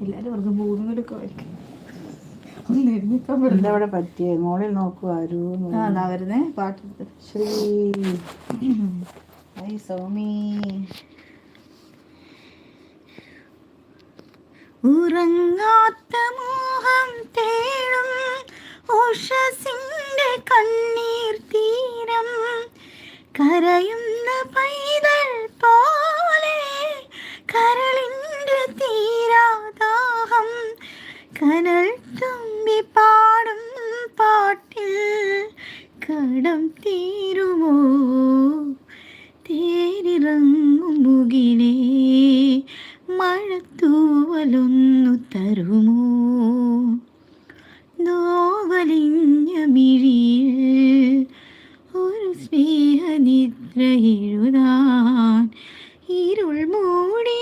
എല്ലാരും വെറുതെ മൂന്നുകളൊക്കെ വരയ്ക്കും. എന്താ ഇവിടെ പറ്റിയേ? മോളിൽ നോക്കൂ ആരും. അതാ വരുന്നേ പാട്ടെടുത്ത്. ശ്രീ ഐ സൗമി ഉറങ്ങാത്ത മോഹം തേടും ഉഷസിന്റെ കണ്ണീർ തീരം കരയുന്ന പൈതൽ പോലെ കരളിന്റെ തീരാദാഹം കനൽ തുമ്പി പാടും പാട്ടിൽ കടം തീരുമോ തേരിറങ്ങും മുകിലേ മഴത്തൂവലൊന്നു തരുമോ നോവലിഞ്ഞ മിഴിയിൽ ഒരു സ്നേഹനിദ്ര എഴുതാൻ ഇരുൾ മൂടി